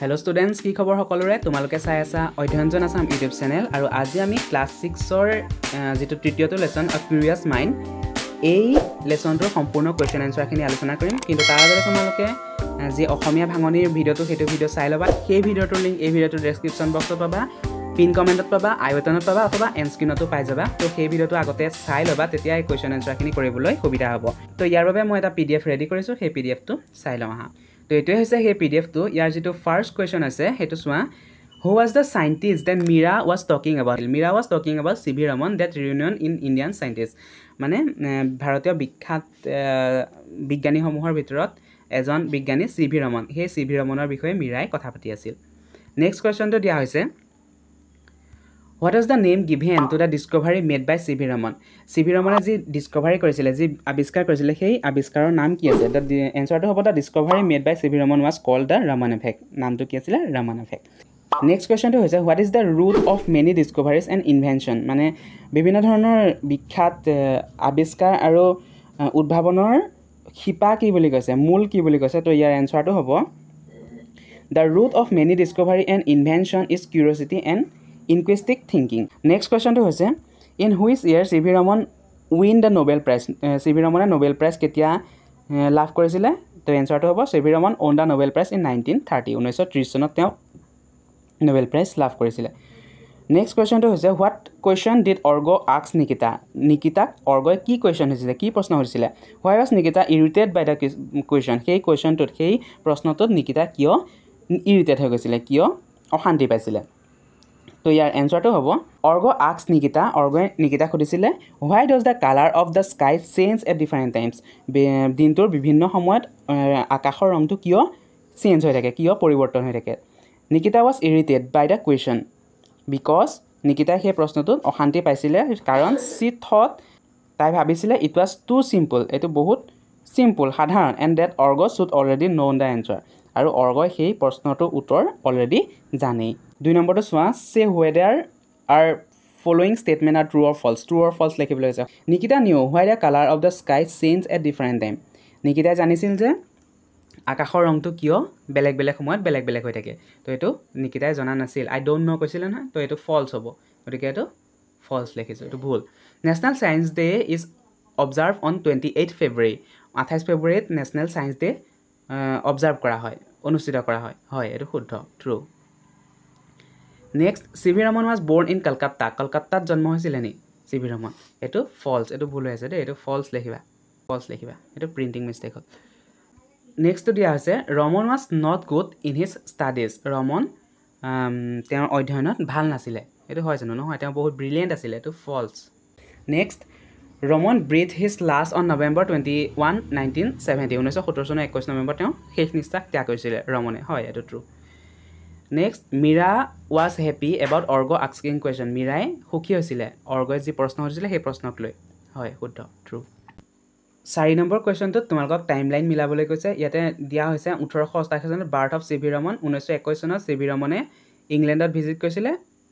Hello students, কি খবৰ সকলোৰে তোমালোকে চাই আছা অধ্যয়নজন আছাম ইউটিউব চেনেল আৰু আজি আমি ক্লাস 6 ৰ যেটো তৃতীয়টো লেসন অফ কিউৰিয়াছ মাইন্ড এই লেসনটোৰ সম্পূৰ্ণ কোৱেশ্চন আনসাৰ খিনি আলোচনা কৰিম কিন্তু তাৰ আগতে তোমালোকে যে অসমীয়া ভাঙনিৰ ভিডিওটো হেতু ভিডিও চাই লবা সেই ভিডিওটোৰ লিংক এই ভিডিওটোৰ ডেসক্ৰিপচন বক্সত পাবা পিন কমেন্টত পাবা আই বাটনত পাবা অথবা এন্ড স্ক্ৰিনতো পাই যাবা তো সেই ভিডিওটো আগতে চাই লবা তেতিয়া এই কোৱেশ্চন আনসাৰ খিনি কৰিবলৈ সুবিধা হ'ব তো ইয়াৰ বাবে মই এটা পিডিএফ ৰেডি কৰিছো সেই পিডিএফটো চাই লওঁ আহা তো এটো হৈছে হে পিডিএফ টো ইয়াৰ যেটো ফাৰ্স্ট কোৱেশ্চন আছে হেতু সোৱা who was the scientist that Mira was talking about C.V. Raman that reunion in Indian scientists মানে ভাৰতীয় বিখ্যাত বিজ্ঞানী সমূহৰ ভিতৰত এজন বিজ্ঞানী C.V. Raman হে C.V. Ramanৰ বিষয়ে মিৰাই কথা পাতি আছিল নেক্সট কোৱেশ্চনটো দিয়া হৈছে What was the name given to the discovery made by C.V. Raman? C.V. Raman ji discovery কৰিছিলে ji আৱিষ্কাৰ কৰিছিলে সেই আৱিষ্কাৰৰ নাম কি আছে the answer to হ'ব the discovery made by C.V. Raman was called the Raman effect নামটো কি আছিল Raman effect next question to হৈছে what is the root of many discoveries and invention মানে বিভিন্ন ধৰণৰ বিখ্যাত আৱিষ্কাৰ আৰু উদ্ভাৱনৰ শিপা কি বুলি কৈছে মূল কি বুলি কৈছে তো ইয়াৰ answerটো হ'ব the root of many discovery and invention is curiosity and inquisitive thinking next question to hoise in which year C.V. Raman win the Nobel Prize C.V. Raman Nobel Prize ketia লাভ কৰিছিলে তো answer to hobo C.V. Raman won the Nobel Prize in 1930 1930 চনত তেওঁ Nobel Prize লাভ কৰিছিলে next question to hoise what question did Argo ask Nikita Argo কি question হৈছিলে কি প্ৰশ্ন হৈছিলে why was Nikita irritated by the question সেই question টোত সেই প্ৰশ্নটোত Nikita কিয় irritated হৈ গৈছিলে কিয় অশান্তি পাইছিলে তো ইয়াৰ answer to হ'ব Argo asked Nikita খুদিছিলে why does the color of the sky change at different times দিনটোৰ বিভিন্ন সময়ত আকাশৰ ৰংটো কিয় চেঞ্জ হৈ থাকে কিয় পৰিৱৰ্তন হৈ থাকে Nikita was irritated by the question because Nikita সেই প্ৰশ্নটোত অশান্তি পাইছিলে কাৰণ she thought তাই ভাবিছিলে it was too simple এটো বহুত simple সাধাৰণ and that Argo should already know the answer আৰু Argo সেই প্ৰশ্নটোৰ উত্তৰ already জানে দুই নম্বৰটো সোৱা say whether are following statement are true or false লিখিবলৈ আছে Nikita knew why the color of the sky change at different time Nikita জানিছিল যে আকাশৰ ৰংটো কিয় বেলেগ বেলেগ সময়ত বেলেগ বেলেগ হৈ থাকে তো এটো Nikitaই জনা নাছিল I don't know কৈছিল না তো এটো false হ'ব গতিকে এটো false লিখিছো এটো ভুল National Science Day is observed on 28 February 28 ফেব্ৰুৱাৰীত National Science Day observe কৰা হয় অনুষ্ঠিত কৰা হয় হয় এটো শুদ্ধ true Next, C.V. Raman was born in Kolkata. Kolkata জন্ম হৈছিল নি C.V. Raman. এটো false, এটো ভুল হৈছে দে, এটো false লিখিবা. False লিখিবা. এটো printing mistake হ'ল. Next to দিয়া হৈছে Raman was not good in his studies. Raman তেওঁৰ অধ্যয়নত ভাল নাছিলে. এটো হয় জানো নহয়, তেওঁ বহুত brilliant আছিল, এটো false. Next, Raman breathed his last on November 21, 1970. 1970 চনৰ 21 নৱেম্বৰ তেওঁ শেষ নিশ্বাস ত্যাগ কৰিছিল Ramane. হয়, এটো true. Next, Mira was happy about Argo asking question. Mirai সুখী হৈছিলে Argo যি প্ৰশ্ন হৈছিলে সেই প্ৰশ্নক লৈ হয় শুদ্ধ true 4 নম্বৰ কোৱেশ্চনটো তোমালোকক টাইমলাইন মিলাবলৈ কৈছে ইয়াতে দিয়া হৈছে 1888 চনত বাৰ্থ অফ C.V. Raman 1921 চনত C.V. Ramane ইংলেণ্ডত ভিজিট কৰিছিলে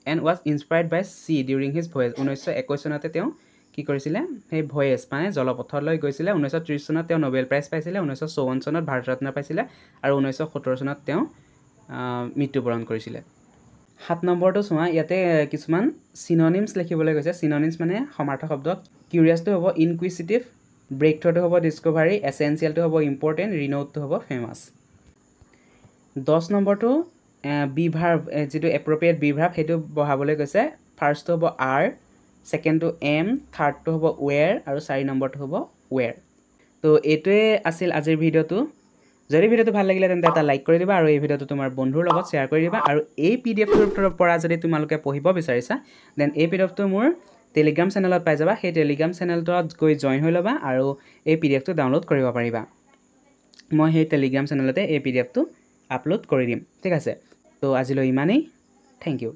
and was inspired by sea during his voyage 1921 চনতে তেওঁ কি কৰিছিলে সেই ভয়েজ মানে জলপথলৈ গৈছিলে 1930 চনত তেওঁ নোবেল প্ৰাইজ পাইছিলে 1954 চনত ভাৰত ৰত্ন পাইছিলে আৰু 1917 চনত তেওঁ মৃত্যুবৰণ কৰিছিলে 7 নম্বৰটো সোৱা ইয়াতে কিছুমান সিনোনিমস লিখিবলৈ গৈছে সিনোনিমস মানে সমাৰ্থক শব্দ কিউৰিয়াছ টো হ'ব ইনকুইজিটিভ ব্ৰেকথ্ৰু টো হ'ব ডিসকভাৰী এসেনশিয়াল টো হ'ব ইম্পৰ্টেন্ট ৰিনোড টো হ'ব ফেমাস 10 নম্বৰটো বি ভাৰ্ব যেটো এপ্ৰোপ্ৰিয়েট বি ভাৰ্ব হেতু বহাবলৈ গৈছে ফাৰ্স্ট টো হ'ব are সেকেন্ড টো am থাৰ্ড টো হ'ব where আৰু 4 নম্বৰটো হ'ব where তো এটোৱে আছিল আজিৰ ভিডিওটো যদি ভিডিওটো ভাল লাগিলে তেন্তে এটা লাইক কৰি দিবা আৰু এই ভিডিওটো তোমাৰ বন্ধুৰ লগত শেয়াৰ কৰি দিবা আৰু এই পিডিএফটোৰ পৰা যদি তোমালোকে পঢ়িব বিচাৰিছা দেন এই পিডিএফটো মোৰ টেলিগ্ৰাম চেনেলত পাই যাবা সেই টেলিগ্ৰাম চেনেলটোত গৈ জয়েন হৈ লবা আৰু এই পিডিএফটো ডাউনলোড কৰিব পাৰিবা মই সেই টেলিগ্ৰাম চেনেলতে এই পিডিএফটো আপলোড কৰি দিম ঠিক আছে তো আজিলৈ ইমানেই থ্যাংক ইউ